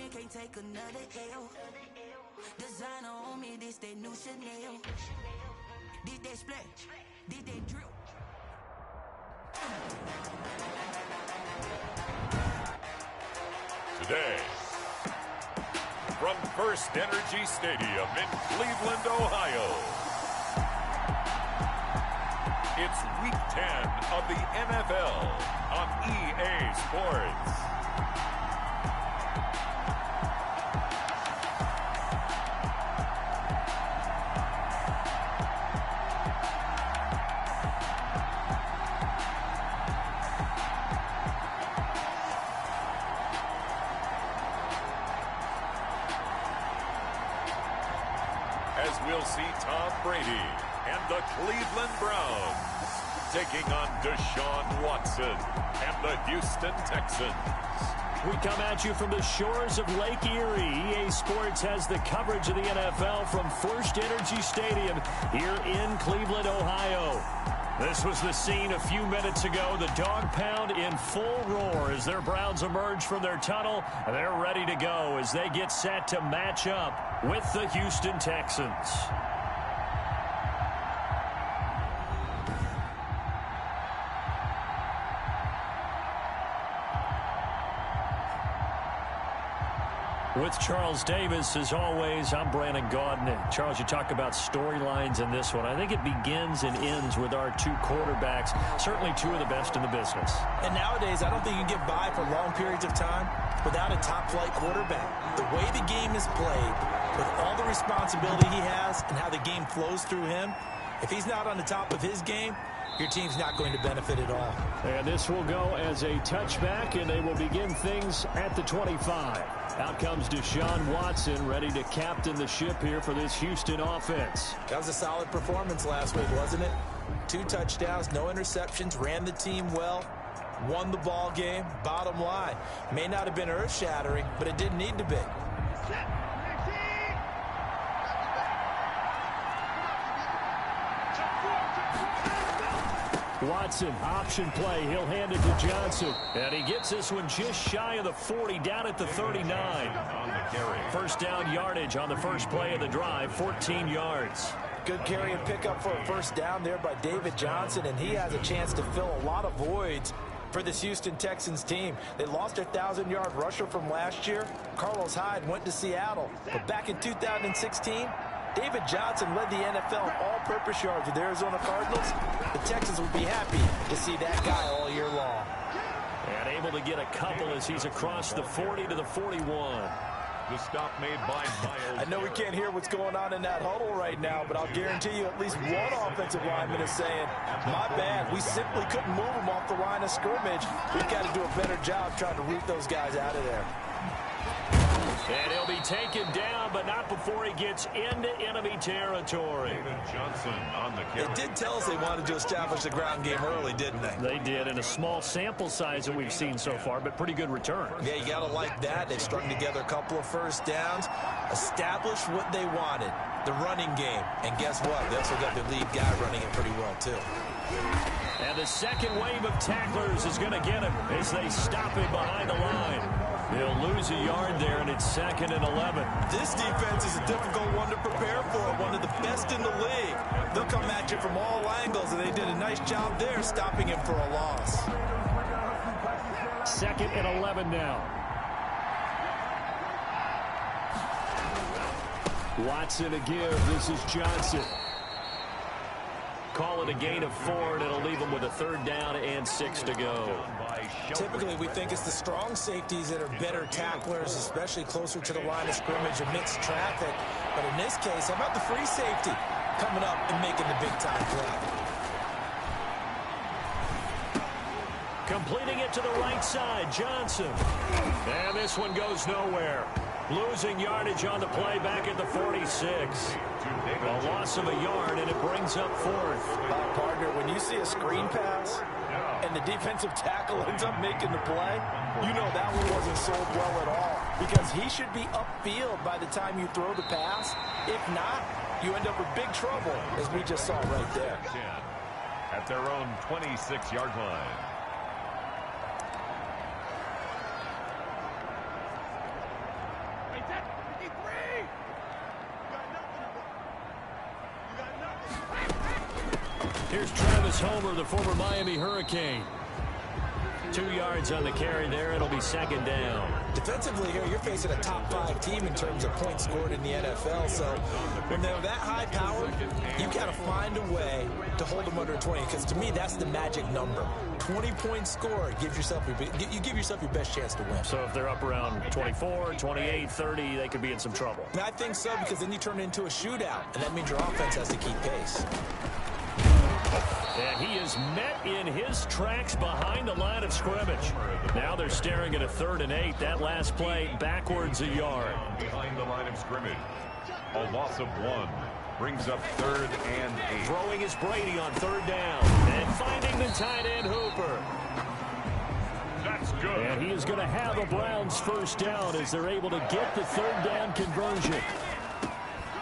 they can't take another L. Designer on me, this they new Chanel. Did they splash? Did they drill? Today, from First Energy Stadium in Cleveland, Ohio, it's Week 10 of the NFL on EA Sports. As we'll see Tom Brady and the Cleveland Browns taking on Deshaun Watson and the Houston Texans. We come at you from the shores of Lake Erie. EA Sports has the coverage of the NFL from First Energy Stadium here in Cleveland, Ohio. This was the scene a few minutes ago. The dog pound in full roar as their Browns emerge from their tunnel. They're ready to go as they get set to match up with the Houston Texans. With Charles Davis, as always, I'm Brandon Gaudin. Charles, you talk about storylines in this one. I think it begins and ends with our two quarterbacks, certainly two of the best in the business. And nowadays, I don't think you can get by for long periods of time without a top-flight quarterback. The way the game is played, with all the responsibility he has and how the game flows through him, if he's not on the top of his game, your team's not going to benefit at all. And this will go as a touchback, and they will begin things at the 25. Out comes Deshaun Watson, ready to captain the ship here for this Houston offense. That was a solid performance last week, wasn't it? 2 touchdowns, no interceptions, ran the team well, won the ball game. Bottom line, may not have been earth-shattering, but it didn't need to be. Watson, option play. He'll hand it to Johnson. And he gets this one just shy of the 40, down at the 39. First down yardage on the first play of the drive, 14 yards. Good carry and pickup for a first down there by David Johnson, and he has a chance to fill a lot of voids for this Houston Texans team. They lost their 1,000-yard rusher from last year. Carlos Hyde went to Seattle. But back in 2016, David Johnson led the NFL in all-purpose yards with the Arizona Cardinals. The Texans will be happy to see that guy all year long. And able to get a couple as he's across the 40 to the 41. The stop made by Miles. I know we can't hear what's going on in that huddle right now, but I'll guarantee you at least one offensive lineman is saying, my bad, we simply couldn't move them off the line of scrimmage. We've got to do a better job trying to root those guys out of there. And he'll be taken down, but not before he gets into enemy territory. David Johnson on the carry. It did tell us they wanted to establish the ground game early, didn't they? They did, in a small sample size that we've seen so far, but pretty good return. Yeah, you got to like that. They've strung together a couple of first downs, established what they wanted, the running game. And guess what? They also got their lead guy running it pretty well, too. And the second wave of tacklers is going to get him as they stop him behind the line. They'll lose a yard there, and it's 2nd and 11. This defense is a difficult one to prepare for, one of the best in the league. They'll come at you from all angles, and they did a nice job there stopping him for a loss. 2nd and 11 now. Watson a give. This is Johnson. Call it a gain of 4, and it'll leave them with a 3rd down and 6 to go. Typically, we think it's the strong safeties that are better tacklers, especially closer to the line of scrimmage amidst traffic. But in this case, how about the free safety coming up and making the big-time play? Completing it to the right side, Johnson. And this one goes nowhere. Losing yardage on the play back at the 46. A loss of a yard, and it brings up 4th. Partner, when you see a screen pass and the defensive tackle ends up making the play, you know that one wasn't sold well at all, because he should be upfield by the time you throw the pass. If not, you end up with big trouble, as we just saw right there. At their own 26-yard line. Here's Travis Homer, the former Miami Hurricane. 2 yards on the carry there. It'll be second down. Defensively here, you're facing a top 5 team in terms of points scored in the NFL. So when they're that high powered, you got to find a way to hold them under 20. Because to me, that's the magic number. 20 points scored, you give yourself your best chance to win. So if they're up around 24, 28, 30, they could be in some trouble. And I think so, because then you turn it into a shootout, and that means your offense has to keep pace. And he is met in his tracks behind the line of scrimmage. Now they're staring at a 3rd and 8. That last play backwards a yard. Behind the line of scrimmage. A loss of 1 brings up 3rd and 8. Throwing is Brady on 3rd down. And finding the tight end Hooper. That's good. And he is going to have a Browns first down as they're able to get the 3rd down conversion.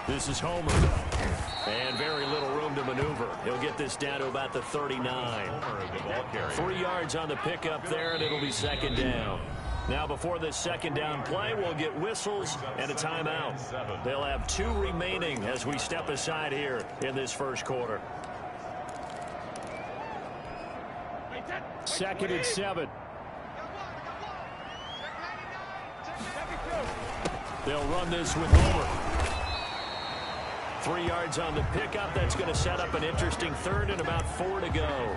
This is Homer. And very little room to maneuver. He'll get this down to about the 39. 3 yards on the pickup there, and it'll be second down. Now, before this second down play, we'll get whistles and a timeout. They'll have 2 remaining as we step aside here in this first quarter. 2nd and 7. They'll run this with Homer. 3 yards on the pickup. That's going to set up an interesting 3rd and about 4 to go.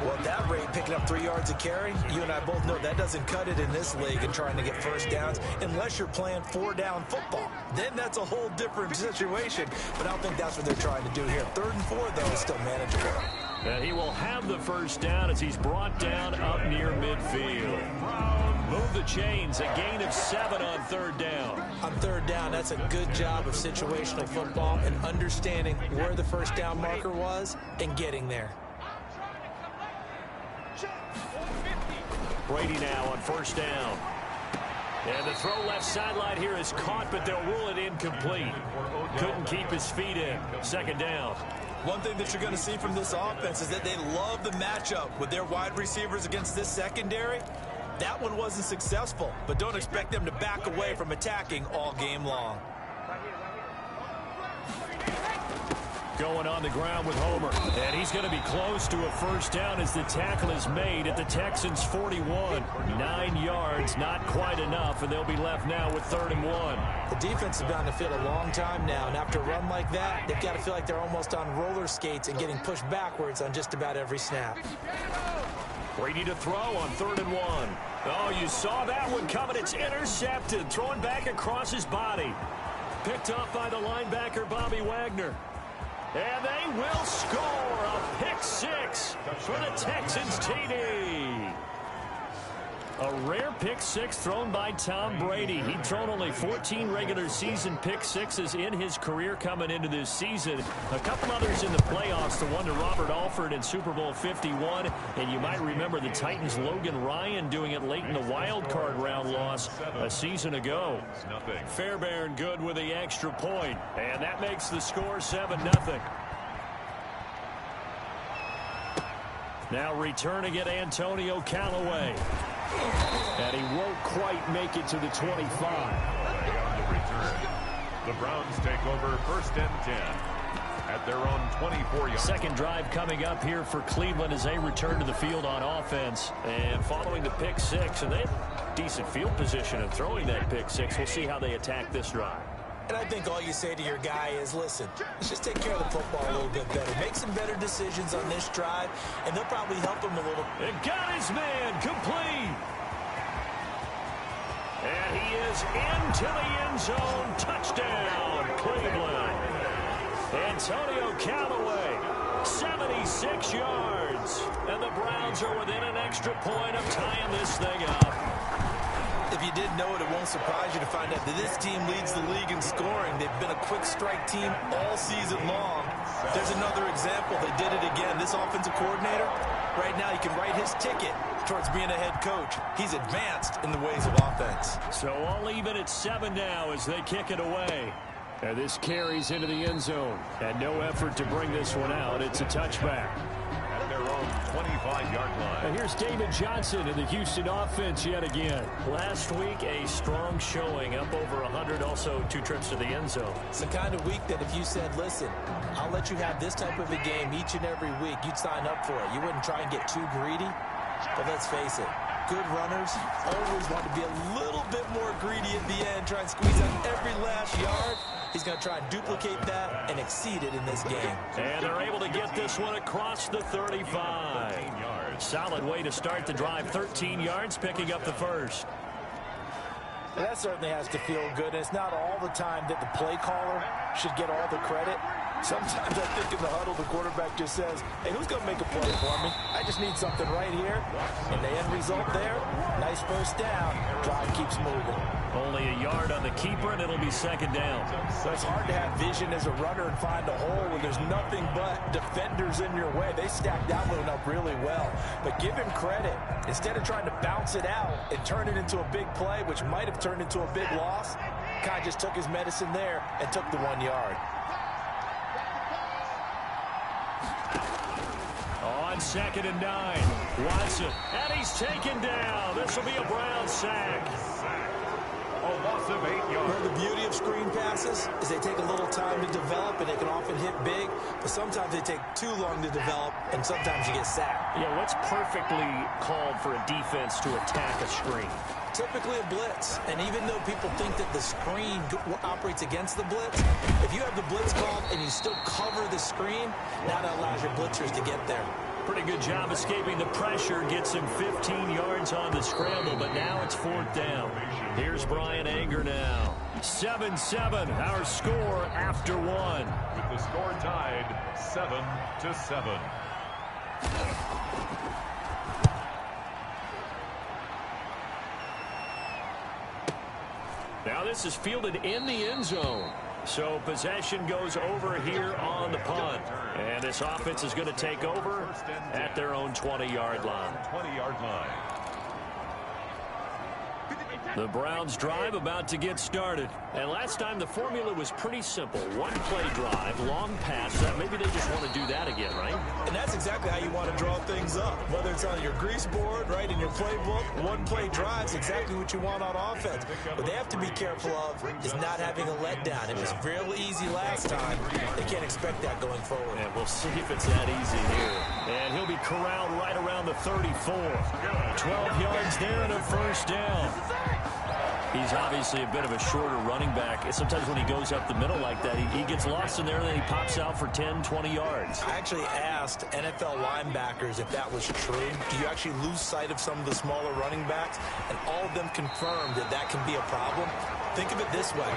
Well, at that rate, picking up 3 yards a carry, you and I both know that doesn't cut it in this league and trying to get first downs unless you're playing 4-down football. Then that's a whole different situation, but I don't think that's what they're trying to do here. 3rd and 4, though, is still manageable. And he will have the first down as he's brought down up near midfield. Move the chains, a gain of 7 on 3rd down. On 3rd down, that's a good job of situational football and understanding where the first down marker was and getting there. Brady now on 1st down. And the throw left sideline here is caught, but they'll rule it incomplete. Couldn't keep his feet in. 2nd down. One thing that you're going to see from this offense is that they love the matchup with their wide receivers against this secondary. That one wasn't successful, but don't expect them to back away from attacking all game long. Going on the ground with Homer. And he's going to be close to a first down as the tackle is made at the Texans' 41. 9 yards, not quite enough, and they'll be left now with 3rd and 1. The defense has been on the field a long time now, and after a run like that, they've got to feel like they're almost on roller skates and getting pushed backwards on just about every snap. Brady to throw on 3rd and 1. Oh, you saw that one coming. It's intercepted. Throwing back across his body. Picked off by the linebacker, Bobby Wagner. And they will score a pick 6 for the Texans TD. A rare pick 6 thrown by Tom Brady. He'd thrown only 14 regular season pick 6s in his career coming into this season. A couple others in the playoffs, the one to Robert Alford in Super Bowl 51. And you might remember the Titans' Logan Ryan doing it late in the wild card round loss a season ago. Fairbairn good with the extra point. And that makes the score 7-0. Now returning it, Antonio Callaway. And he won't quite make it to the 25. On the return, the Browns take over 1st and 10 at their own 24-yard. Second drive coming up here for Cleveland as they return to the field on offense. And following the pick 6, and they have decent field position of throwing that pick 6. We'll see how they attack this drive. And I think all you say to your guy is, listen, let's just take care of the football a little bit better. Make some better decisions on this drive, and they'll probably help him a little. And got his man complete. And he is into the end zone. Touchdown, Cleveland. Antonio Callaway, 76 yards. And the Browns are within an extra point of tying this thing up. If you didn't know it, it won't surprise you to find out that this team leads the league in scoring. They've been a quick strike team all season long. There's another example. They did it again. This offensive coordinator, right now, he can write his ticket towards being a head coach. He's advanced in the ways of offense. So all even at 7 now as they kick it away. And this carries into the end zone. And no effort to bring this one out. It's a touchback. At their own 25-yard line. And here's David Johnson in the Houston offense yet again. Last week, a strong showing, up over 100, also 2 trips to the end zone. It's the kind of week that if you said, listen, I'll let you have this type of a game each and every week, you'd sign up for it. You wouldn't try and get too greedy. But let's face it, good runners always want to be a little bit more greedy at the end, try and squeeze out every last yard. He's going to try and duplicate that and exceed it in this game. And they're able to get this one across the 35. Solid way to start the drive. 13 yards, picking up the first. Well, that certainly has to feel good. And it's not all the time that the play caller should get all the credit. Sometimes I think in the huddle, the quarterback just says, hey, who's going to make a play for me? I just need something right here. And the end result there, nice first down. Drive keeps moving. Only a yard on the keeper, and it'll be second down. So it's hard to have vision as a runner and find a hole when there's nothing but defenders in your way. They stacked that one up really well. But give him credit. Instead of trying to bounce it out and turn it into a big play, which might have turned into a big loss, Kai just took his medicine there and took the 1 yard. On 2nd and 9, Watson, and he's taken down. This will be a Brown sack. A loss of 8 yards. Well, the beauty of screen passes is they take a little time to develop, and they can often hit big, but sometimes they take too long to develop, and sometimes you get sacked. Yeah, what's perfectly called for a defense to attack a screen? Typically a blitz, and even though people think that the screen operates against the blitz, if you have the blitz called and you still cover the screen, now that allows your blitzers to get there. Pretty good job escaping the pressure, gets him 15 yards on the scramble, but now it's 4th down. Here's Brian Anger now. 7-7, our score after 1. With the score tied 7-7. Now this is fielded in the end zone. So possession goes over here on the punt. And this offense is going to take over at their own 20-yard line. 20-yard line. The Browns drive about to get started. And last time the formula was pretty simple. One play drive, long pass. Maybe they just want to do that again, right? And that's exactly how you want to draw things up. Whether it's on your grease board, right, in your playbook, one play drive is exactly what you want on offense. What they have to be careful of is not having a letdown. It was real easy last time. They can't expect that going forward. And we'll see if it's that easy here. And he'll be corralled right around the 34. 12 yards there and a first down. He's obviously a bit of a shorter running back. Sometimes when he goes up the middle like that, he gets lost in there, and then he pops out for 10, 20 yards. I actually asked NFL linebackers if that was true. Do you actually lose sight of some of the smaller running backs? And all of them confirmed that that can be a problem. Think of it this way.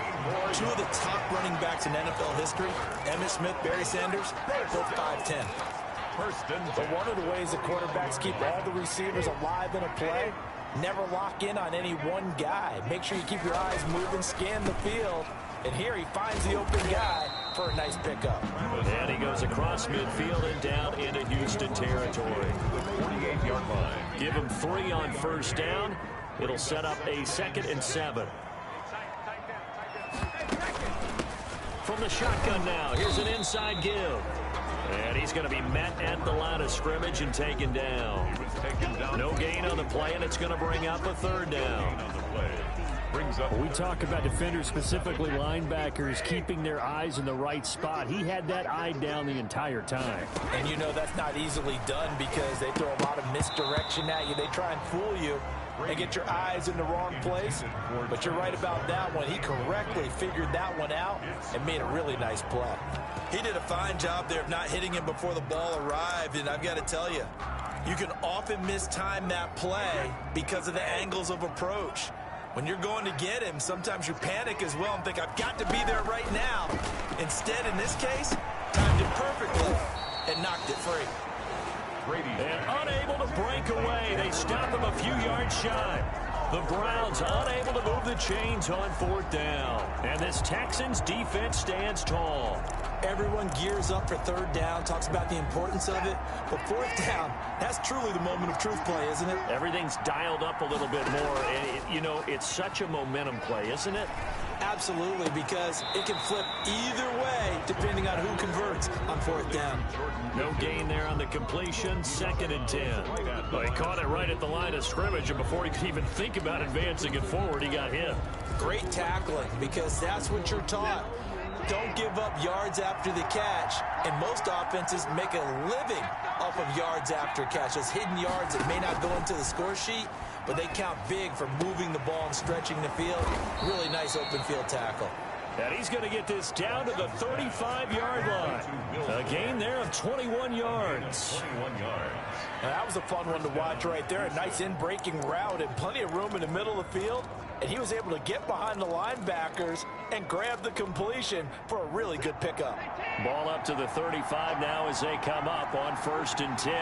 2 of the top running backs in NFL history, Emmitt Smith, Barry Sanders, both 5'10". But one of the ways that quarterbacks keep all the receivers alive in a play, never lock in on any one guy. Make sure you keep your eyes moving, scan the field. And here he finds the open guy for a nice pickup. And he goes across midfield and down into Houston territory. 48-yard line. Give him 3 on first down. It'll set up a 2nd and 7. From the shotgun now, here's an inside give. And he's going to be met at the line of scrimmage and taken down. No gain on the play, and it's going to bring up a 3rd down. We talk about defenders, specifically linebackers, keeping their eyes in the right spot. He had that eye down the entire time. And you know that's not easily done because they throw a lot of misdirection at you. They try and fool you and get your eyes in the wrong place. But you're right about that one. He correctly figured that one out and made a really nice play. He did a fine job there of not hitting him before the ball arrived, and I've got to tell you, you can often mistime that play because of the angles of approach. When you're going to get him, sometimes you panic as well and think, I've got to be there right now. Instead, in this case, timed it perfectly and knocked it free. And unable to break away. They stop him a few yards shy. The Browns unable to move the chains on 4th down. And this Texans defense stands tall. Everyone gears up for 3rd down, talks about the importance of it. But 4th down, that's truly the moment of truth play, isn't it? Everything's dialed up a little bit more. And, you know, it's such a momentum play, isn't it? Absolutely, because it can flip either way depending on who converts on 4th down. No gain there on the completion, 2nd and 10. Well, he caught it right at the line of scrimmage, and before he could even think about advancing it forward, he got hit. Great tackling, because that's what you're taught. Don't give up yards after the catch, and most offenses make a living off of yards after catch. Those hidden yards that may not go into the score sheet, but they count big for moving the ball and stretching the field. Really nice open field tackle. And he's going to get this down to the 35-yard line. A gain there of 21 yards. 21 yards. Now, that was a fun one to watch right there. A nice in-breaking route and plenty of room in the middle of the field. And he was able to get behind the linebackers and grab the completion for a really good pickup. Ball up to the 35 now as they come up on 1st and 10.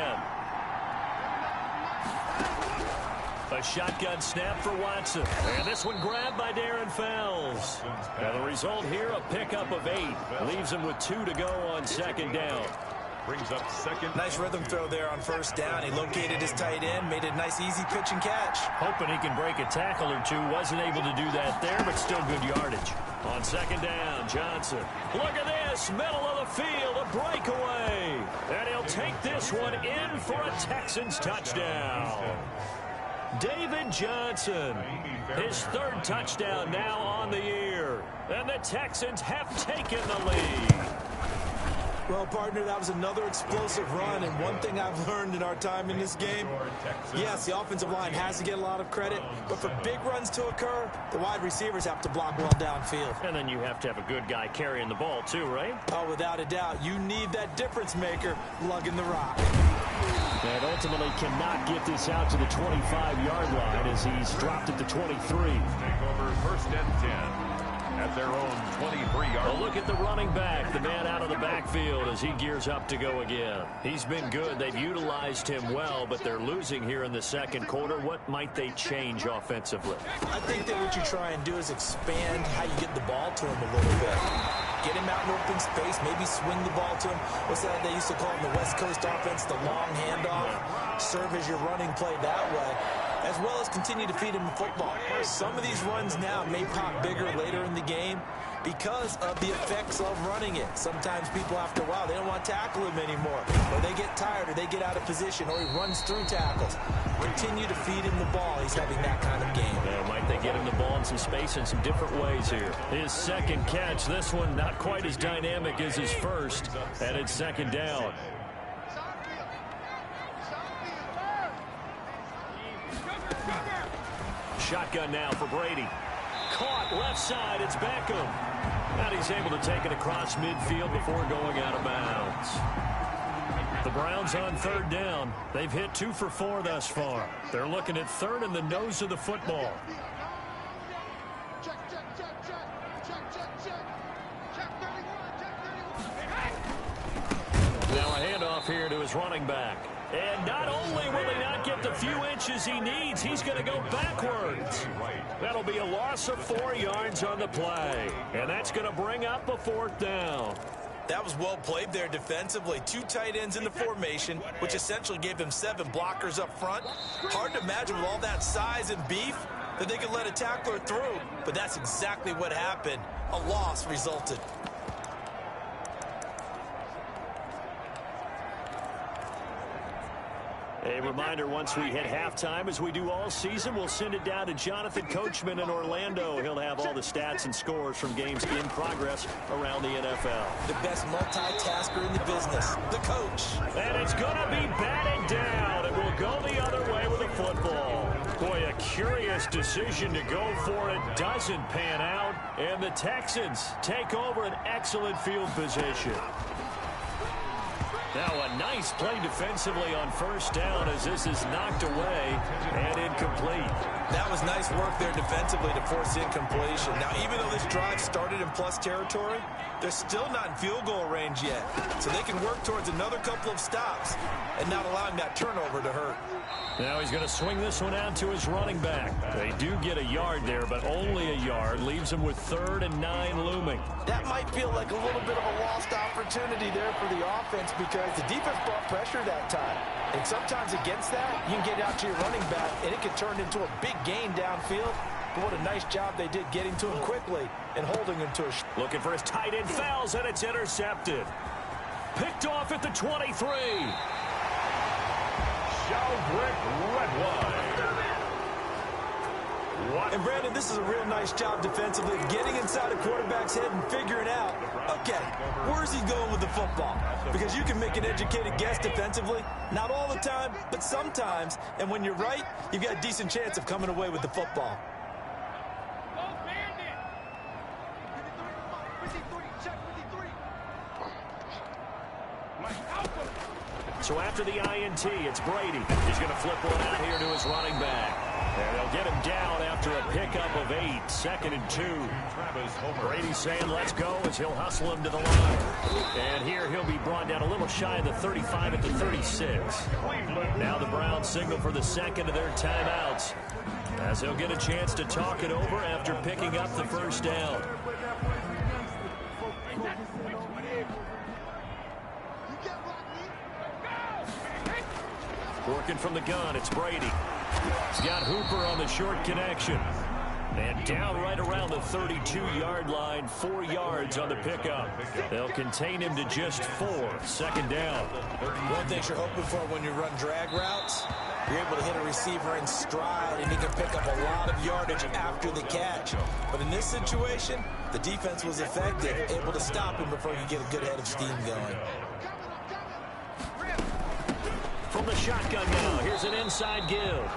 A shotgun snap for Watson. And this one grabbed by Darren Fells. Now the result here, a pickup of 8. Leaves him with 2 to go on 2nd down. Brings up 2nd. Nice rhythm throw there on 1st down. He located his tight end, made a nice easy pitch and catch. Hoping he can break a tackle or two. Wasn't able to do that there, but still good yardage. On 2nd down, Johnson. Look at this, middle of the field, a breakaway. And he'll take this one in for a Texans touchdown. David Johnson, his 3rd touchdown now on the year. And the Texans have taken the lead. Well, partner, that was another explosive run, and one thing I've learned in our time in this game, yes, the offensive line has to get a lot of credit, but for big runs to occur, the wide receivers have to block well downfield. And then you have to have a good guy carrying the ball too, right? Oh, without a doubt. You need that difference maker lugging the rock. And ultimately cannot get this out to the 25-yard line as he's dropped it to 23. Take over 1st and 10. At their own 23-yard. Well, look at the running back, the man out of the backfield as he gears up to go again. He's been good. They've utilized him well, but they're losing here in the 2nd quarter. What might they change offensively? I think that what you try and do is expand how you get the ball to him a little bit. Get him out in open space, maybe swing the ball to him. What's that they used to call in the West Coast offense, the long handoff? Serve as your running play that way, as well as continue to feed him the football. Some of these runs now may pop bigger later in the game because of the effects of running it. Sometimes people, after a while, they don't want to tackle him anymore, or they get tired, or they get out of position, or he runs through tackles. Continue to feed him the ball. He's having that kind of game. Yeah, might they get him the ball in some space in some different ways here. His 2nd catch, this one not quite as dynamic as his 1st, and it's 2nd down. Shotgun now for Brady. Caught left side, it's Beckham. And he's able to take it across midfield before going out of bounds. The Browns on 3rd down. They've hit 2 for 4 thus far. They're looking at 3rd and the nose of the football. Now a handoff here to his running back. And not only will he not get the few inches he needs, he's going to go backwards. That'll be a loss of 4 yards on the play. And that's going to bring up a 4th down. That was well played there defensively. 2 tight ends in the formation, which essentially gave them 7 blockers up front. Hard to imagine with all that size and beef that they could let a tackler through. But that's exactly what happened. A loss resulted. A reminder, once we hit halftime, as we do all season, we'll send it down to Jonathan Coachman in Orlando. He'll have all the stats and scores from games in progress around the NFL. The best multitasker in the business, the coach. And it's going to be batted down. It will go the other way with the football. Boy, a curious decision to go for it. Doesn't pan out. And the Texans take over an excellent field position. Now a nice play defensively on 1st down as this is knocked away and incomplete. That was nice work there defensively to force incompletion. Now, even though this drive started in plus territory, they're still not in field goal range yet. So they can work towards another couple of stops and not allowing that turnover to hurt. Now he's going to swing this one out to his running back. They do get a yard there, but only a yard. Leaves him with 3rd and 9 looming. That might feel like a little bit of a lost opportunity there for the offense because the defense brought pressure that time. And sometimes against that, you can get out to your running back, and it can turn into a big gain downfield. but what a nice job they did getting to him quickly and holding him to a... Looking for his tight end, fouls, and it's intercepted. Picked off at the 23. Sheldrick Redwine. And, Brandon, this is a real nice job defensively of getting inside a quarterback's head and figuring out, okay, where's he going with the football? Because you can make an educated guess defensively, not all the time, but sometimes. And when you're right, you've got a decent chance of coming away with the football. So after the INT, it's Brady. He's going to flip one out here to his running back. And they'll get him down after a pickup of 8, 2nd and 2. Brady saying, let's go, as he'll hustle him to the line. And here he'll be brought down a little shy of the 35 at the 36. Now the Browns signal for the second of their timeouts, as they'll get a chance to talk it over after picking up the first down. Working from the gun, it's Brady. He's got Hooper on the short connection. And down right around the 32-yard line, 4 yards on the pickup. They'll contain him to just 4, 2nd down. One thing you're hoping for when you run drag routes, you're able to hit a receiver in stride, and he can pick up a lot of yardage after the catch. But in this situation, the defense was effective, able to stop him before you get a good head of steam going. From the shotgun now, here's an inside give.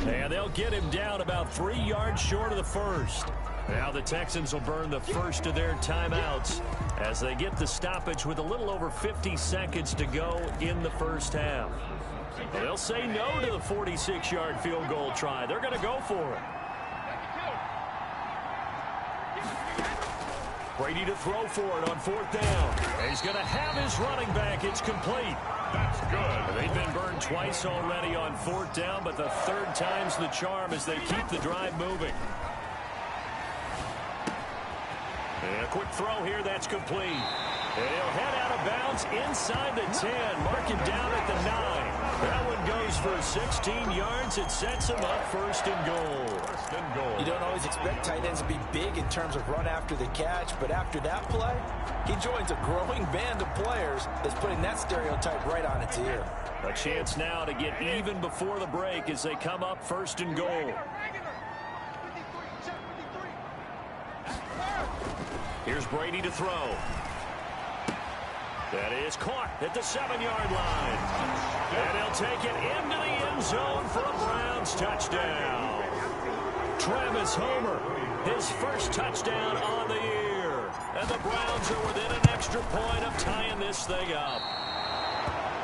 And they'll get him down about 3 yards short of the first. Now the Texans will burn the first of their timeouts as they get the stoppage with a little over 50 seconds to go in the first half. Well, they'll say no to the 46-yard field goal try. They're going to go for it. Brady to throw for it on 4th down. He's going to have his running back. It's complete. That's good. They've been burned twice already on 4th down, but the 3rd time's the charm as they keep the drive moving. And a quick throw here, that's complete. And he'll head out of bounds inside the 10, mark him down at the 9. That one goes for 16 yards. It sets him up 1st and goal. You don't always expect tight ends to be big in terms of run after the catch, but after that play, he joins a growing band of players that's putting that stereotype right on its ear. A chance now to get even before the break as they come up 1st and goal. Here's Brady to throw. That is caught at the 7-yard line. And he'll take it into the end zone for a Browns touchdown. Travis Homer, his first touchdown on the year. And the Browns are within an extra point of tying this thing up.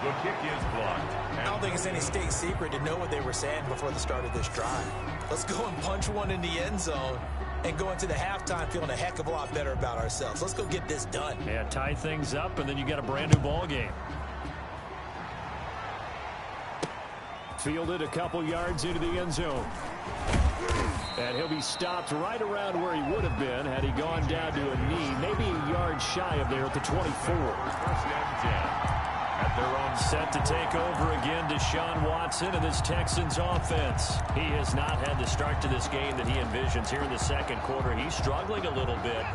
The kick is blocked. I don't think it's any state secret to know what they were saying before the start of this drive. Let's go and punch one in the end zone and go into the halftime feeling a heck of a lot better about ourselves. Let's go get this done. Yeah, tie things up, and then you got a brand-new ball game. Fielded a couple yards into the end zone. And he'll be stopped right around where he would have been had he gone down to a knee, maybe a yard shy of there at the 24. 1st and 10. At their own set to take over again, Deshaun Watson and this Texans offense. He has not had the start to this game that he envisions here in the 2nd quarter. He's struggling a little bit.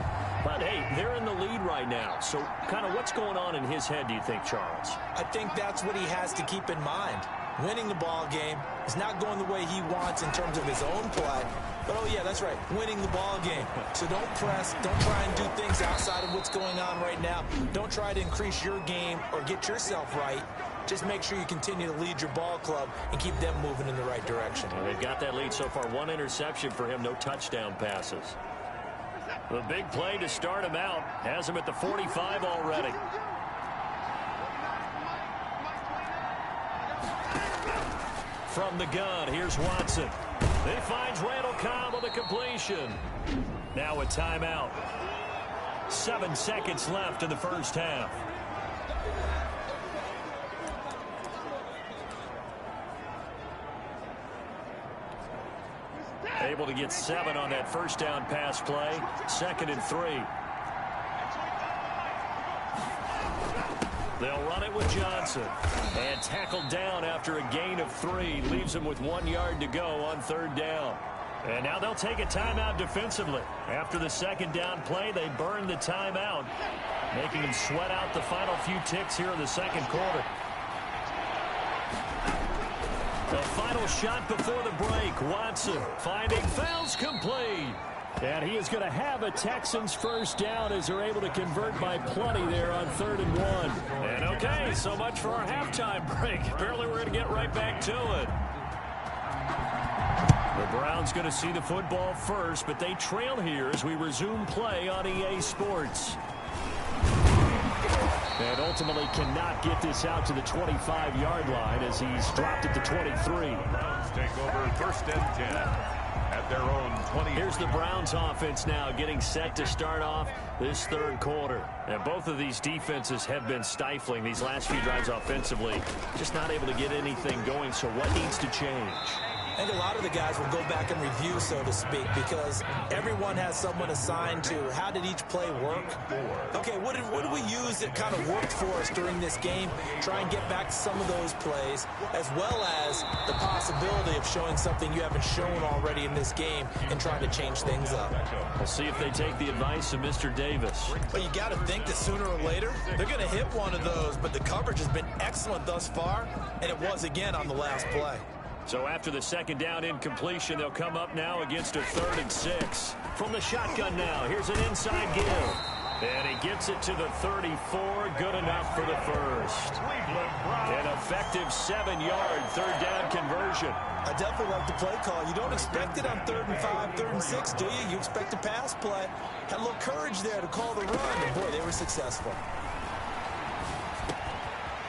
But, hey, they're in the lead right now. So, kind of what's going on in his head, do you think, Charles? I think that's what he has to keep in mind. Winning the ball game is not going the way he wants in terms of his own play. But, oh, yeah, that's right, winning the ball game. So don't press. Don't try and do things outside of what's going on right now. Don't try to increase your game or get yourself right. Just make sure you continue to lead your ball club and keep them moving in the right direction. Well, they've got that lead so far. 1 interception for him, no touchdown passes. The big play to start him out has him at the 45 already. From the gun, here's Watson. He finds Randall Cobb with a completion. Now a timeout. 7 seconds left in the first half. Able to get 7 on that first down pass play. 2nd and 3. They'll run it with Johnson. And tackled down after a gain of 3. Leaves him with 1 yard to go on 3rd down. And now they'll take a timeout defensively. After the second down play, they burn the timeout, making them sweat out the final few ticks here in the second quarter. The final shot before the break. Watson finding Fells complete. And he is going to have a Texans first down as they're able to convert by plenty there on 3rd and 1. And okay, so much for our halftime break. Apparently we're going to get right back to it. The Browns going to see the football first, but they trail here as we resume play on EA Sports. And ultimately cannot get this out to the 25-yard line as he's dropped at the 23. Browns take over 1st and 10 at their own 20. Here's the Browns offense now getting set to start off this third quarter. And both of these defenses have been stifling these last few drives offensively. Just not able to get anything going, so what needs to change? I think a lot of the guys will go back and review, so to speak, because everyone has someone assigned to how did each play work. Okay, what did we use that kind of worked for us during this game? Try and get back to some of those plays, as well as the possibility of showing something you haven't shown already in this game and trying to change things up. We'll see if they take the advice of Mr. Davis. But you got to think that sooner or later, they're going to hit one of those, but the coverage has been excellent thus far, and it was again on the last play. So after the second down incompletion, they'll come up now against a 3rd and 6. From the shotgun now, here's an inside give. And he gets it to the 34. Good enough for the first. An effective 7-yard 3rd down conversion. I definitely like the play call. You don't expect it on 3rd and 5, 3rd and 6, do you? You expect a pass play. Had a little courage there to call the run, and boy, they were successful.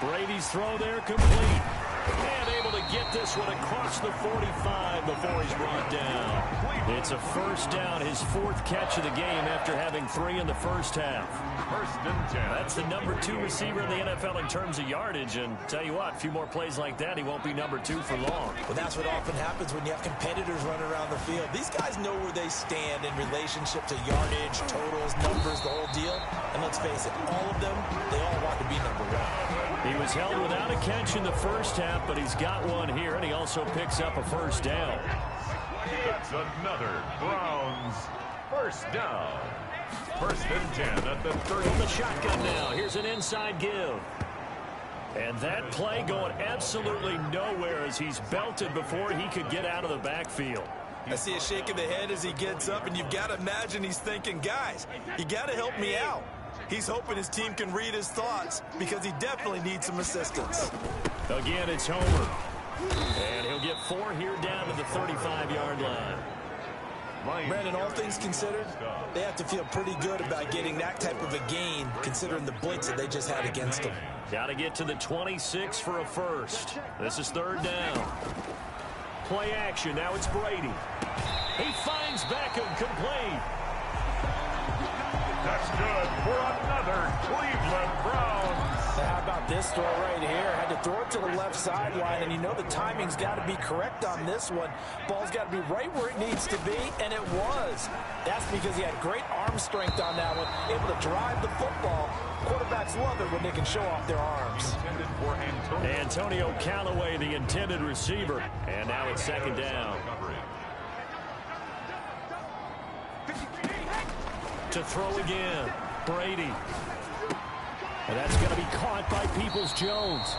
Brady's throw there complete. And able to get this one across the 45 before he's brought down. It's a first down, his 4th catch of the game after having 3 in the first half. 1st and 10. That's the number 2 receiver in the NFL in terms of yardage. And tell you what, a few more plays like that, he won't be number 2 for long. Well, that's what often happens when you have competitors running around the field. These guys know where they stand in relationship to yardage, totals, numbers, the whole deal. And let's face it, all of them, they all want to be number 1. He was held without a catch in the first half, but he's got one here, and he also picks up a first down. That's another Browns first down. 1st and 10 at the 30. From the shotgun now, here's an inside give. And that play going absolutely nowhere as he's belted before he could get out of the backfield. I see a shake of the head as he gets up, and you've got to imagine he's thinking, guys, you got to help me out. He's hoping his team can read his thoughts because he definitely needs some assistance. Again, it's Homer. And he'll get 4 here down to the 35-yard line. Brandon, all things considered, they have to feel pretty good about getting that type of a gain considering the blitz that they just had against them. Got to get to the 26 for a first. This is 3rd down. Play action. Now it's Brady. He finds Beckham complete. That's good for another Cleveland Browns. How about this throw right here? Had to throw it to the left sideline, and you know the timing's got to be correct on this one. Ball's got to be right where it needs to be, and it was. That's because he had great arm strength on that one, able to drive the football. Quarterbacks love it when they can show off their arms. Antonio Callaway, the intended receiver, and now it's 2nd down. To throw again, Brady. And that's going to be caught by Peoples-Jones.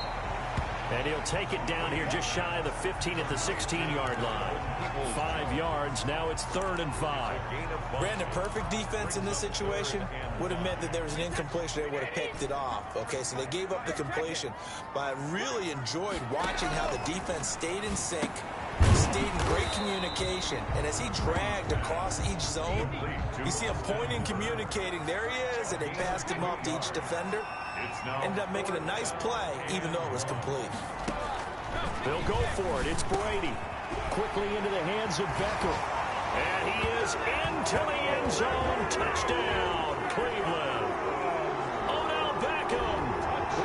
And he'll take it down here just shy of the 15 at the 16-yard line. 5 yards. Now it's 3rd and 5. Brandon, perfect defense in this situation would have meant that there was an incompletion. They would have picked it off. Okay, so they gave up the completion. But I really enjoyed watching how the defense stayed in sync, stayed in great communication. And as he dragged across each zone, you see him pointing, communicating. There he is, and they passed him off to each defender. Ended up making a nice play, even though it was complete. They'll go for it. It's Brady. Quickly into the hands of Beckham. And he is into the end zone. Touchdown, Cleveland. Odell Beckham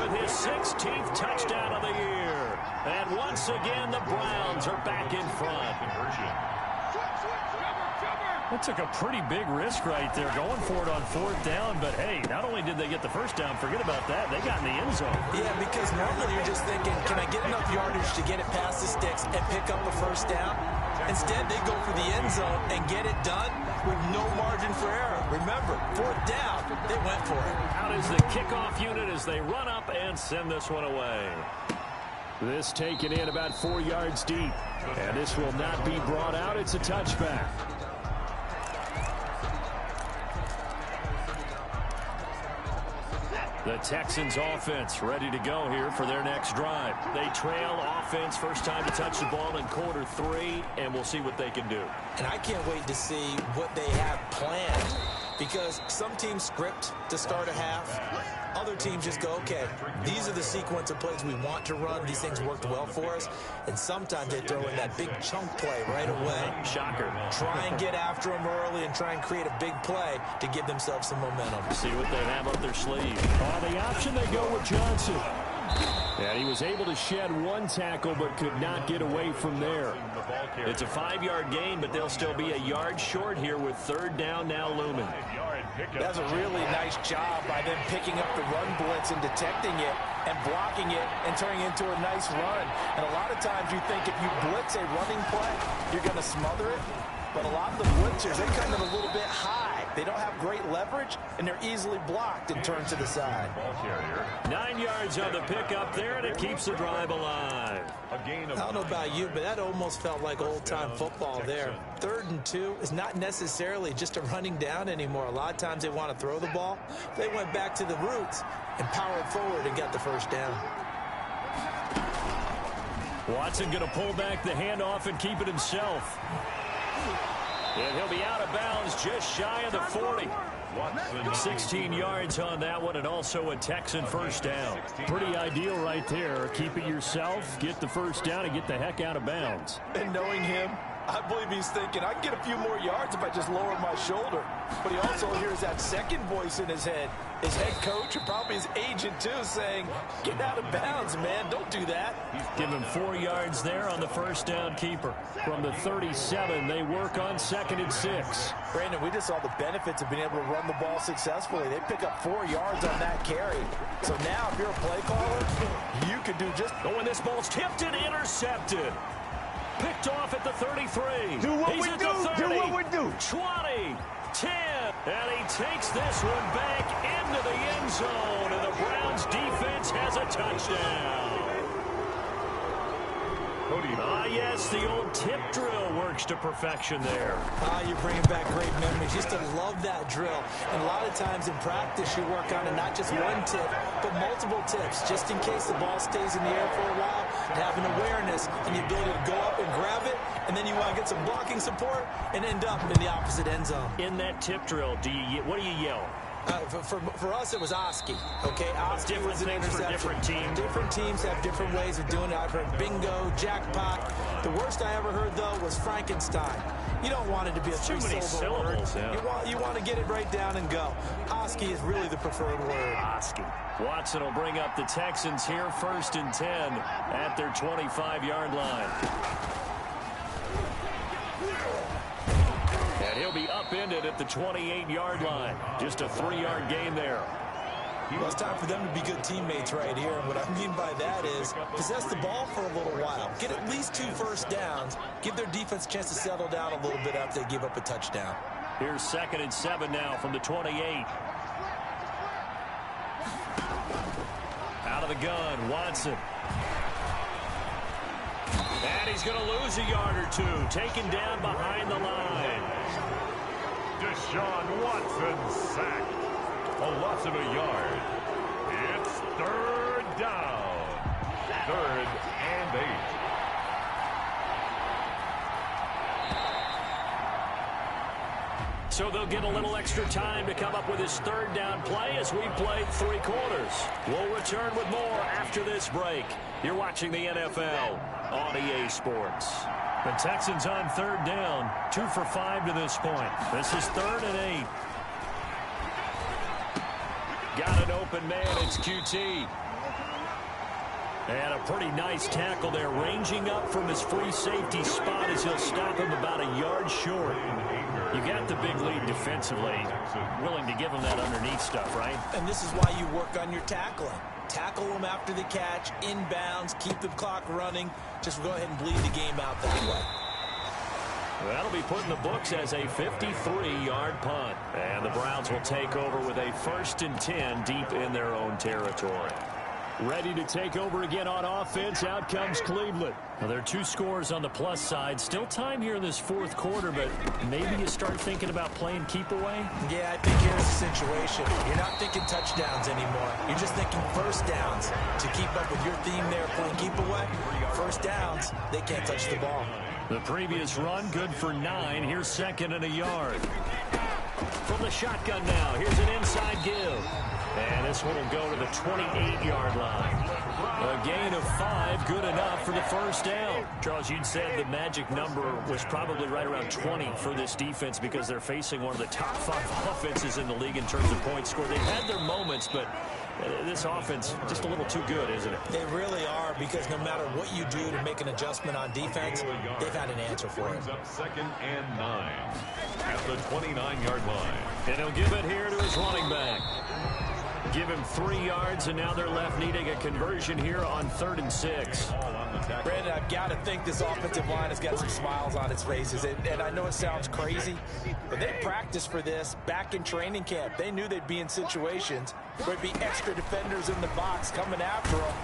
with his 16th touchdown of the year. And once again, the Browns are back in front. That took a pretty big risk right there, going for it on 4th down. But, hey, not only did they get the first down, forget about that, they got in the end zone. Yeah, because normally you're just thinking, can I get enough yardage to get it past the sticks and pick up a first down? Instead, they go for the end zone and get it done with no margin for error. Remember, fourth down, they went for it. Out is the kickoff unit as they run up and send this one away. This taken in about 4 yards deep. And this will not be brought out. It's a touchback. The Texans offense ready to go here for their next drive. They trail offense, first time to touch the ball in quarter 3, and we'll see what they can do. And I can't wait to see what they have planned, because some teams script to start a half. Other teams just go, okay, these are the sequence of plays we want to run. These things worked well for us. And sometimes they throw in that big chunk play right away. Shocker. Try and get after them early and try and create a big play to give themselves some momentum. See what they have up their sleeve. On the option, they go with Johnson. And he was able to shed one tackle but could not get away from there. It's a 5-yard gain, but they'll still be a yard short here with third down now looming. That's a really nice job by them picking up the run blitz and detecting it and blocking it and turning it into a nice run. And a lot of times you think if you blitz a running play, you're going to smother it. But a lot of the blitzers, they come in a little bit high. They don't have great leverage, and they're easily blocked and turned to the side. 9 yards on the pickup there, and it keeps the drive alive. I don't know about you, but that almost felt like old-time football there. 3rd and 2 is not necessarily just a running down anymore. A lot of times they want to throw the ball. They went back to the roots and powered forward and got the first down. Watson going to pull back the handoff and keep it himself. And he'll be out of bounds just shy of the 40. 16 yards on that one, and also a Texan first down. Pretty ideal right there. Keep it yourself, get the first down, and get the heck out of bounds. And knowing him, I believe he's thinking, I can get a few more yards if I just lower my shoulder. But he also hears that second voice in his head. His head coach, or probably his agent too, saying, get out of bounds, man. Don't do that. Give him 4 yards there on the first down keeper. From the 37, they work on 2nd and 6. Brandon, we just saw the benefits of being able to run the ball successfully. They pick up 4 yards on that carry. So now, if you're a play caller, you could do just... Oh, and this ball's tipped and intercepted. Picked off at the 33. Do what He's we at do. the 30, Do what we do. 20, 10, and he takes this one back into the end zone, and the Browns defense has a touchdown. Yes, the old tip drill works to perfection there. You're bringing back great memories. Used to love that drill. And a lot of times in practice, you work on it not just one tip, but multiple tips, just in case the ball stays in the air for a while, and have an awareness and the ability to go up and grab it, and then you want to get some blocking support and end up in the opposite end zone. In that tip drill, what do you yell? For us, it was Oski. Okay, Oski was an interception. For different teams. Different teams have different ways of doing it. I've heard bingo, jackpot. The worst I ever heard, though, was Frankenstein. You don't want it to be a 3-syllable word. Yeah. You want to get it right down and go. Oski is really the preferred word. Oski. Watson will bring up the Texans here, 1st and 10 at their 25-yard line. And he'll be upended at the 28-yard line. Just a 3-yard gain there. Well, it's time for them to be good teammates right here. And what I mean by that is possess the ball for a little while. Get at least 2 first downs. Give their defense a chance to settle down a little bit after they give up a touchdown. Here's 2nd and 7 now from the 28. Out of the gun, Watson. And he's going to lose a yard or 2. Taken down behind the line. Deshaun Watson sacked. A loss of a yard. It's 3rd down. 3rd and 8. So they'll get a little extra time to come up with his 3rd down play as we played 3 quarters. We'll return with more after this break. You're watching the NFL on EA Sports. The Texans on 3rd down, 2 for 5 to this point. This is 3rd and 8. Got an open man, it's QT. And a pretty nice tackle there, ranging up from his free safety spot as he'll stop him about a yard short. You got the big lead defensively, willing to give him that underneath stuff, right? And this is why you work on your tackling. Tackle them after the catch, inbounds, keep the clock running. Just go ahead and bleed the game out that way. That'll be put in the books as a 53-yard punt. And the Browns will take over with a 1st and 10 deep in their own territory. Ready to take over again on offense. Out comes Cleveland. Well, there are 2 scores on the plus side. Still time here in this 4th quarter, but maybe you start thinking about playing keep away? Yeah, I think here's the situation. You're not thinking touchdowns anymore. You're just thinking first downs. To keep up with your theme there, playing keep away, first downs, they can't touch the ball. The previous run, good for 9. Here's 2nd and a yard. From the shotgun now, here's an inside give. And this one will go to the 28-yard line. A gain of 5, good enough for the first down. Charles, you'd said the magic number was probably right around 20 for this defense because they're facing one of the top 5 offenses in the league in terms of points scored. They've had their moments, but this offense just a little too good, isn't it? They really are, because no matter what you do to make an adjustment on defense, they've had an answer for it. Up 2nd and 9 at the 29-yard line. And he'll give it here to his running back. Give him 3 yards, and now they're left needing a conversion here on 3rd and 6. Brandon, I've got to think this offensive line has got some smiles on its faces. And I know it sounds crazy, but they practiced for this back in training camp. They knew they'd be in situations where there'd be extra defenders in the box coming after them,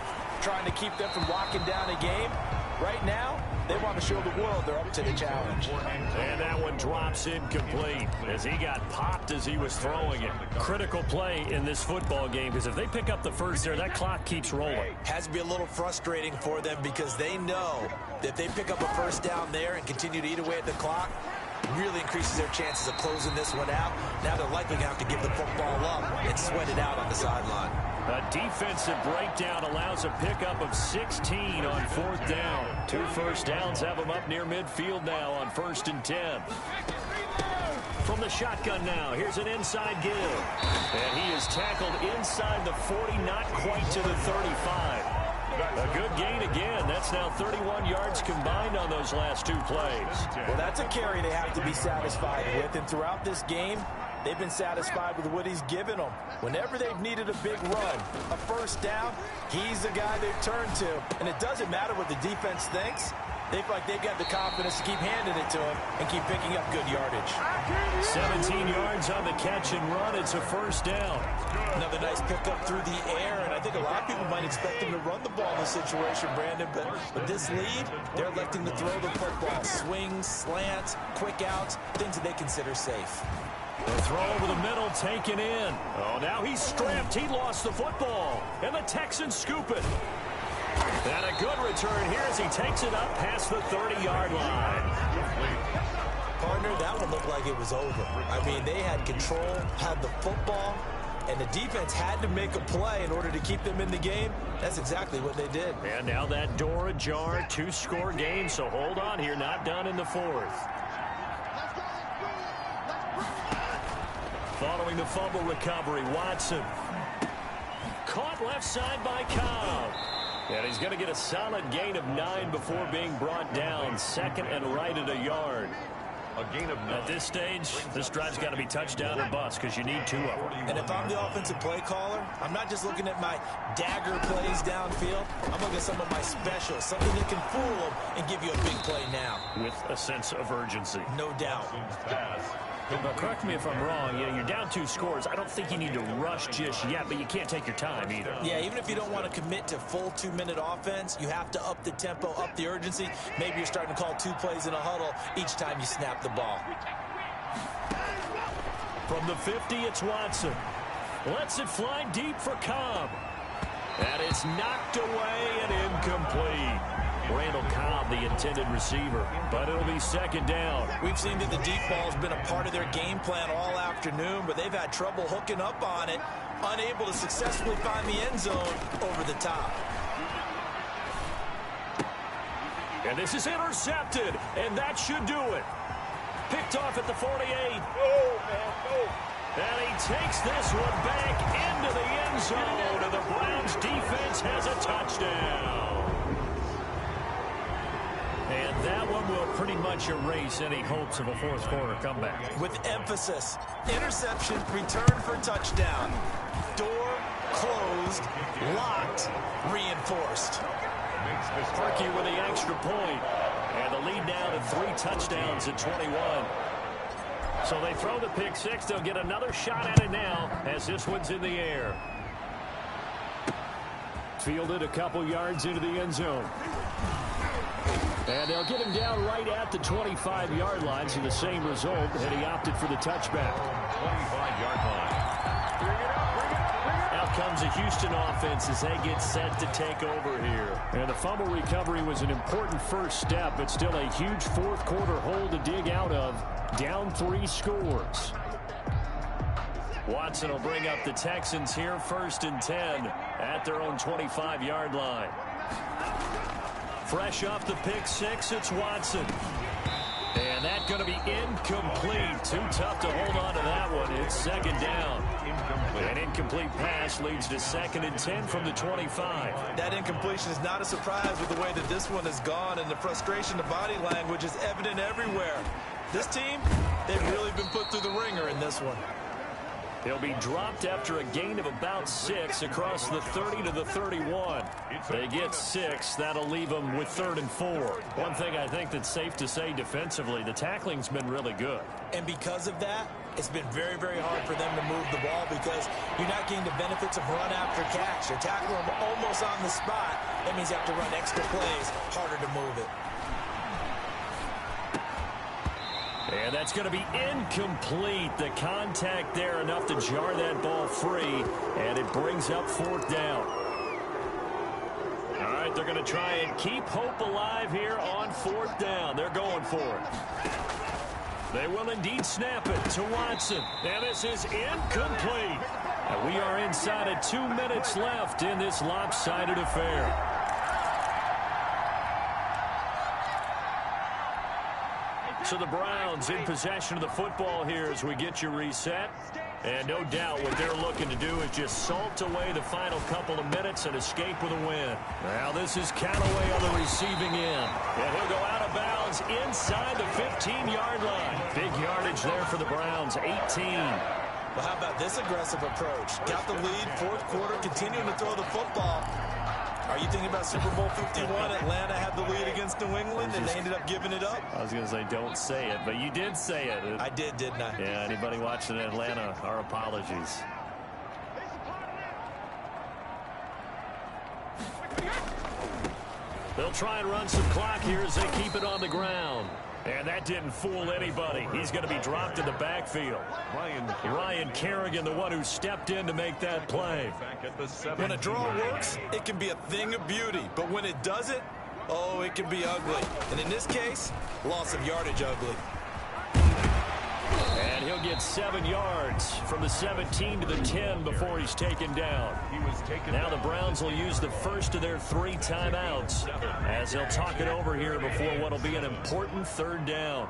trying to keep them from locking down a game. Right now, they want to show the world they're up to the challenge. And that one drops incomplete as he got popped as he was throwing it. Critical play in this football game, because if they pick up the first there, that clock keeps rolling. Has to be a little frustrating for them, because they know that if they pick up a first down there and continue to eat away at the clock, really increases their chances of closing this one out. Now they're likely going to have to give the football up and sweat it out on the sideline. A defensive breakdown allows a pickup of 16 on 4th down. 2 first downs have them up near midfield now on 1st and 10. From the shotgun now, here's an inside give. And he is tackled inside the 40, not quite to the 35. A good gain again. That's now 31 yards combined on those last 2 plays. Well, that's a carry they have to be satisfied with. And throughout this game, they've been satisfied with what he's given them. Whenever they've needed a big run, a first down, he's the guy they've turned to. And it doesn't matter what the defense thinks. They feel like they've got the confidence to keep handing it to him and keep picking up good yardage. 17 yards on the catch and run. It's a first down. Another nice pickup through the air, and I think a lot of people might expect them to run the ball in this situation, Brandon, but with this lead, they're electing to throw the football. Swings, slants, quick outs, things that they consider safe. The throw over the middle taken in. Oh, now he's strapped. He lost the football, and the Texans scoop it. And a good return here as he takes it up past the 30-yard line. Partner, that one looked like it was over. I mean, they had control, had the football, and the defense had to make a play in order to keep them in the game. That's exactly what they did. And now that door ajar, 2-score game, so hold on here, not done in the 4th. Following the fumble recovery, Watson. Caught left side by Cobb. And he's going to get a solid gain of 9 before being brought down. 2nd and right at a yard. A gain of 9. At this stage, this drive's got to be touchdown or bust because you need 2 of them. And if I'm the offensive play caller, I'm not just looking at my dagger plays downfield. I'm looking at some of my specials, something that can fool them and give you a big play now. With a sense of urgency. No doubt. But correct me if I'm wrong. Yeah, you're down 2 scores. I don't think you need to rush just yet, but you can't take your time either. Yeah, even if you don't want to commit to full 2-minute offense, you have to up the tempo, up the urgency. Maybe you're starting to call 2 plays in a huddle each time you snap the ball. From the 50, it's Watson. Lets it fly deep for Cobb. And it's knocked away and incomplete. Randall Cobb, the intended receiver, but it'll be 2nd down. We've seen that the deep ball's been a part of their game plan all afternoon, but they've had trouble hooking up on it, unable to successfully find the end zone over the top. And this is intercepted, and that should do it. Picked off at the 48. And he takes this one back into the end zone, and the Browns defense has a touchdown. And that one will pretty much erase any hopes of a 4th quarter comeback. With emphasis, interception, return for touchdown. Door closed, locked, reinforced. Parkey with the extra point. And the lead now to 3 touchdowns at 21. So they throw the pick six. They'll get another shot at it now as this one's in the air. Fielded a couple yards into the end zone. And they'll get him down right at the 25-yard line, so the same result, and he opted for the touchback. 25-yard line. Out comes the Houston offense as they get set to take over here. And the fumble recovery was an important first step, but still a huge fourth-quarter hole to dig out of. Down 3 scores. Watson will bring up the Texans here, 1st and 10 at their own 25-yard line. Fresh off the pick six, it's Watson. And that's going to be incomplete. Too tough to hold on to that one. It's 2nd down. An incomplete pass leads to 2nd and 10 from the 25. That incompletion is not a surprise with the way that this one has gone, and the frustration, the body language is evident everywhere. This team, they've really been put through the ringer in this one. He'll be dropped after a gain of about 6 across the 30 to the 31. They get 6. That'll leave them with 3rd and 4. One thing I think that's safe to say defensively, the tackling's been really good. And because of that, it's been very, very hard for them to move the ball because you're not getting the benefits of run after catch. You're tackling them almost on the spot. That means you have to run extra plays, harder to move it. And that's going to be incomplete. The contact there enough to jar that ball free, and it brings up 4th down. All right, they're going to try and keep hope alive here on 4th down. They're going for it. They will indeed snap it to Watson. And this is incomplete. And we are inside of 2 minutes left in this lopsided affair. So the Browns in possession of the football here as we get you reset. And no doubt what they're looking to do is just salt away the final couple of minutes and escape with a win. Now this is Callaway on the receiving end. And he'll go out of bounds inside the 15-yard line. Big yardage there for the Browns, 18. Well, how about this aggressive approach? Got the lead, 4th quarter, continuing to throw the football. Are you thinking about Super Bowl 51? Atlanta had the lead against New England, and they ended up giving it up? I was going to say don't say it, but you did say it. I did, didn't I? Yeah, anybody watching in Atlanta, our apologies. They'll try and run some clock here as they keep it on the ground. And that didn't fool anybody. He's going to be dropped in the backfield. Ryan Kerrigan, the one who stepped in to make that play. When a draw works, it can be a thing of beauty. But when it doesn't, oh, it can be ugly. And in this case, loss of yardage ugly. And he'll get 7 yards from the 17 to the 10 before he's taken down. Now the Browns will use the first of their 3 timeouts as they'll talk it over here before what will be an important 3rd down.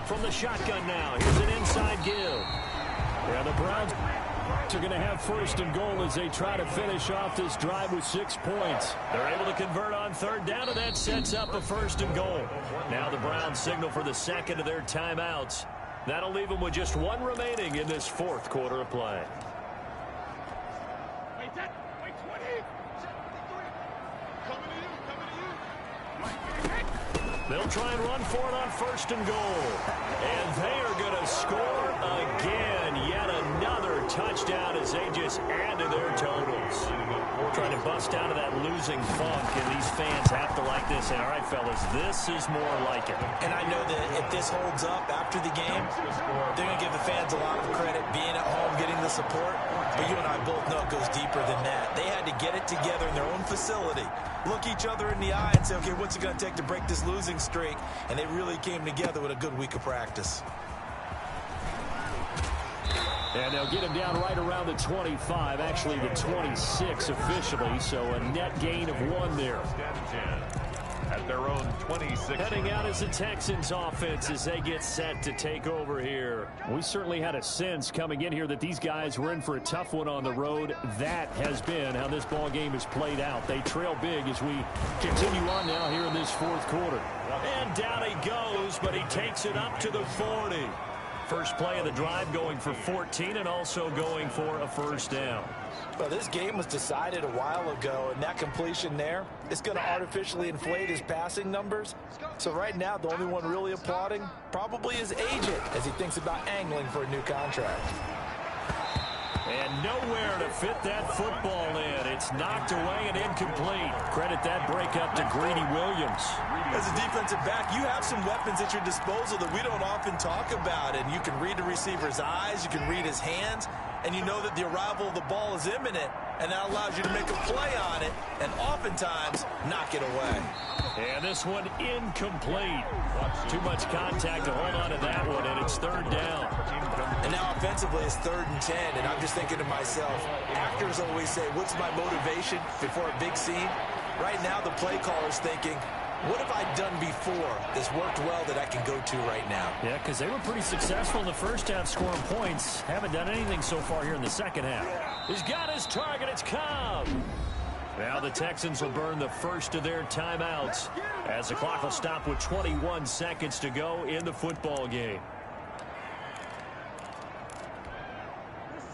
From the shotgun now, here's an inside give. Yeah, the Browns are going to have 1st and goal as they try to finish off this drive with 6 points. They're able to convert on 3rd down, and that sets up a 1st and goal. Now the Browns signal for the 2nd of their timeouts. That'll leave them with just 1 remaining in this 4th quarter of play. They'll try and run for it on 1st and goal. And they are going to score again. Yet another touchdown as they just add to their totals. Trying to bust out of that losing funk, and these fans have to like this. And all right, fellas, this is more like it. And I know that if this holds up after the game, they're going to give the fans a lot of credit, being at home, getting the support. But you and I both know it goes deeper than that. They had to get it together in their own facility, look each other in the eye and say, okay, what's it going to take to break this losing streak? And they really came together with a good week of practice. And they'll get him down right around the 25, actually the 26 officially, so a net gain of 1 there. At their own 26. Heading out as the Texans offense as they get set to take over here. We certainly had a sense coming in here that these guys were in for a tough one on the road. That has been how this ball game has played out. They trail big as we continue on now here in this 4th quarter. And down he goes, but he takes it up to the 40. first play of the drive, going for 14 and also going for a first down. Well, this game was decided a while ago, and that completion there is going to artificially inflate his passing numbers. So right now, the only one really applauding probably his agent as he thinks about angling for a new contract. And nowhere to fit that football in. It's knocked away and incomplete. Credit that breakup to Greedy Williams. As a defensive back, you have some weapons at your disposal that we don't often talk about. And you can read the receiver's eyes, you can read his hands, and you know that the arrival of the ball is imminent. And that allows you to make a play on it and oftentimes knock it away. And this one incomplete. Too much contact to hold on to that one, and it's third down. And now offensively it's 3rd and 10, and I'm just thinking to myself, actors always say, what's my motivation before a big scene? Right now the play caller's thinking, what have I done before that's worked well that I can go to right now? Yeah, because they were pretty successful in the first half scoring points. Haven't done anything so far here in the second half. He's got his target. It's Cobb. Now the Texans will burn the first of their timeouts as the clock will stop with 21 seconds to go in the football game.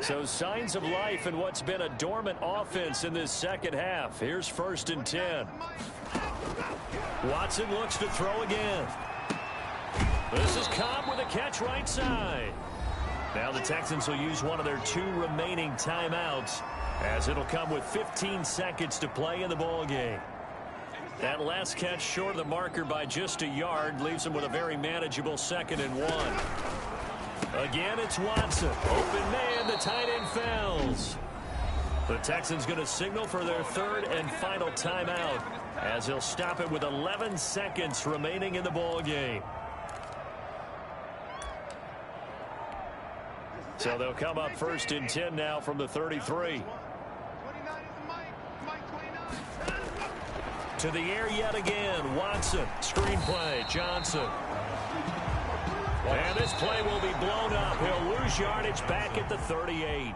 So signs of life in what's been a dormant offense in this second half. Here's 1st and 10. Watson looks to throw again. This is Cobb with a catch right side. Now the Texans will use one of their 2 remaining timeouts as it'll come with 15 seconds to play in the ball game. That last catch short of the marker by just a yard leaves them with a very manageable 2nd and 1. Again, it's Watson. Open man, the tight end fouls. The Texans going to signal for their 3rd and final timeout as he'll stop it with 11 seconds remaining in the ball game. So they'll come up 1st and 10 now from the 33. To the air yet again. Watson. Screen play. Johnson. And this play will be blown up. He'll lose yardage back at the 38.